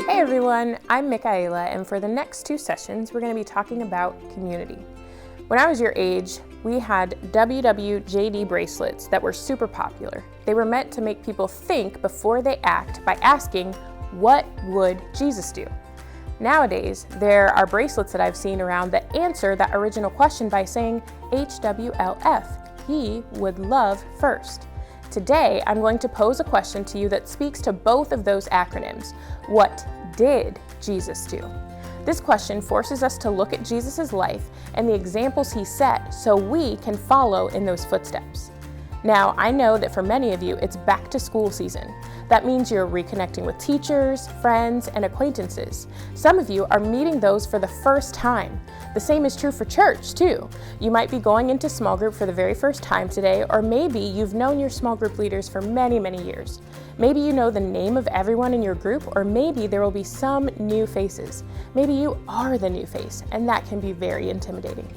Hey everyone, I'm Michaela, and for the next 2 sessions, we're going to be talking about community. When I was your age, we had WWJD bracelets that were super popular. They were meant to make people think before they act by asking, what would Jesus do? Nowadays, there are bracelets that I've seen around that answer that original question by saying HWLF, He would love first. Today, I'm going to pose a question to you that speaks to both of those acronyms. What did Jesus do? This question forces us to look at Jesus' life and the examples he set so we can follow in those footsteps. Now, I know that for many of you, it's back to school season. That means you're reconnecting with teachers, friends, and acquaintances. Some of you are meeting those for the first time. The same is true for church, too. You might be going into small group for the very first time today, or maybe you've known your small group leaders for many, many years. Maybe you know the name of everyone in your group, or maybe there will be some new faces. Maybe you are the new face, and that can be very intimidating.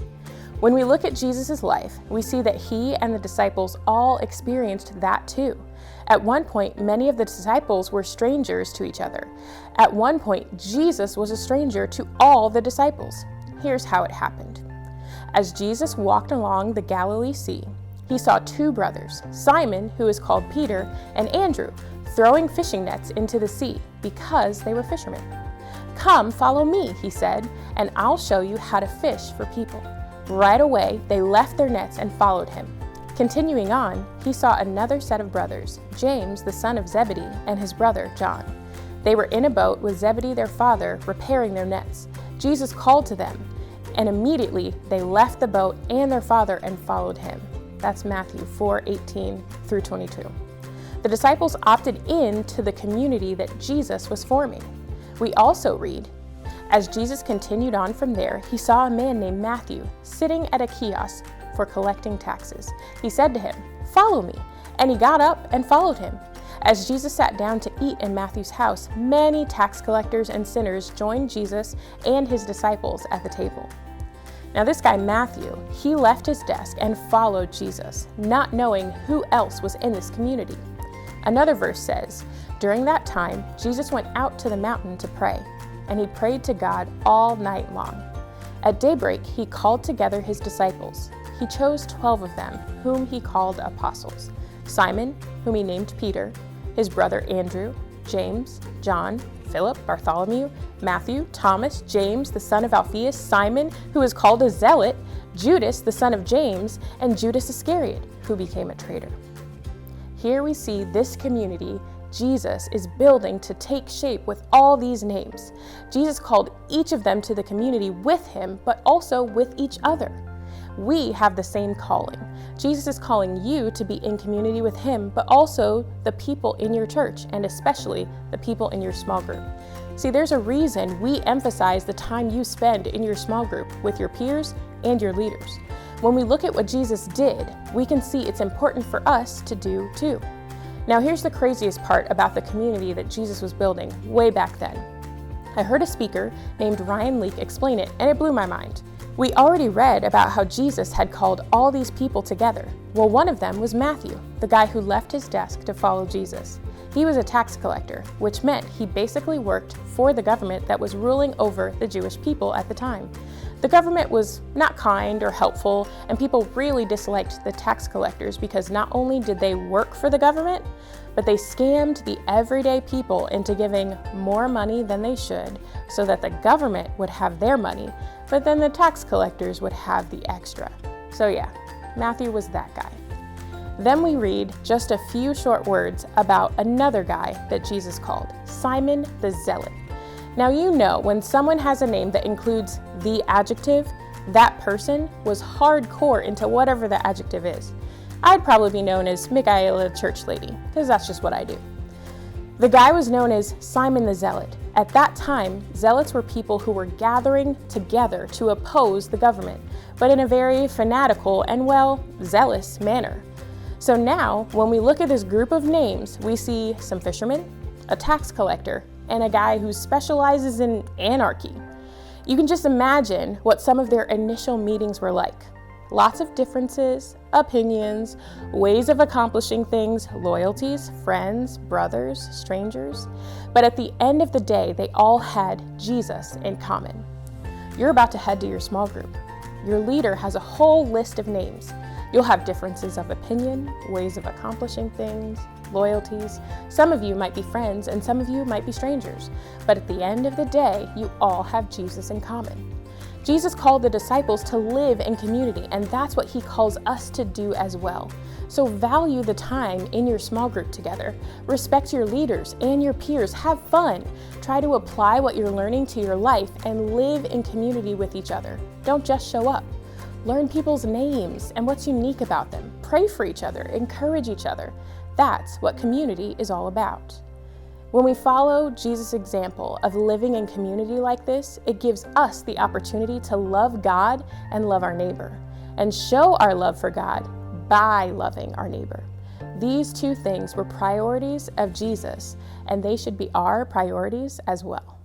When we look at Jesus' life, we see that he and the disciples all experienced that too. At one point, many of the disciples were strangers to each other. At one point, Jesus was a stranger to all the disciples. Here's how it happened. As Jesus walked along the Galilee Sea, he saw 2 brothers, Simon, who is called Peter, and Andrew, throwing fishing nets into the sea because they were fishermen. "Come, follow me," he said, "and I'll show you how to fish for people." Right away, they left their nets and followed him. Continuing on, he saw another set of brothers, James, the son of Zebedee, and his brother, John. They were in a boat with Zebedee, their father, repairing their nets. Jesus called to them, and immediately they left the boat and their father and followed him. That's Matthew 4:18 through 22. The disciples opted in to the community that Jesus was forming. We also read, as Jesus continued on from there, he saw a man named Matthew sitting at a kiosk for collecting taxes. He said to him, "Follow me," and he got up and followed him. As Jesus sat down to eat in Matthew's house, many tax collectors and sinners joined Jesus and his disciples at the table. Now this guy Matthew, he left his desk and followed Jesus, not knowing who else was in this community. Another verse says, during that time, Jesus went out to the mountain to pray, and he prayed to God all night long. At daybreak, he called together his disciples. He chose 12 of them, whom he called apostles. Simon, whom he named Peter, his brother Andrew, James, John, Philip, Bartholomew, Matthew, Thomas, James, the son of Alphaeus, Simon, who is called a zealot, Judas, the son of James, and Judas Iscariot, who became a traitor. Here we see this community Jesus is building to take shape with all these names. Jesus called each of them to the community with him, but also with each other. We have the same calling. Jesus is calling you to be in community with him, but also the people in your church, and especially the people in your small group. See, there's a reason we emphasize the time you spend in your small group with your peers and your leaders. When we look at what Jesus did, we can see it's important for us to do too. Now here's the craziest part about the community that Jesus was building way back then. I heard a speaker named Ryan Leake explain it, and it blew my mind. We already read about how Jesus had called all these people together. Well, one of them was Matthew, the guy who left his desk to follow Jesus. He was a tax collector, which meant he basically worked for the government that was ruling over the Jewish people at the time. The government was not kind or helpful, and people really disliked the tax collectors because not only did they work for the government, but they scammed the everyday people into giving more money than they should so that the government would have their money, but then the tax collectors would have the extra. So yeah, Matthew was that guy. Then we read just a few short words about another guy that Jesus called, Simon the Zealot. Now you know when someone has a name that includes the adjective, that person was hardcore into whatever the adjective is. I'd probably be known as Michaela Church Lady, because that's just what I do. The guy was known as Simon the Zealot. At that time, zealots were people who were gathering together to oppose the government, but in a very fanatical and, well, zealous manner. So now, when we look at this group of names, we see some fishermen, a tax collector, and a guy who specializes in anarchy. You can just imagine what some of their initial meetings were like. Lots of differences, opinions, ways of accomplishing things, loyalties, friends, brothers, strangers. But at the end of the day, they all had Jesus in common. You're about to head to your small group. Your leader has a whole list of names. You'll have differences of opinion, ways of accomplishing things, loyalties. Some of you might be friends and some of you might be strangers. But at the end of the day, you all have Jesus in common. Jesus called the disciples to live in community, and that's what he calls us to do as well. So value the time in your small group together. Respect your leaders and your peers. Have fun. Try to apply what you're learning to your life and live in community with each other. Don't just show up. Learn people's names and what's unique about them. Pray for each other. Encourage each other. That's what community is all about. When we follow Jesus' example of living in community like this, it gives us the opportunity to love God and love our neighbor, and show our love for God by loving our neighbor. These two things were priorities of Jesus, and they should be our priorities as well.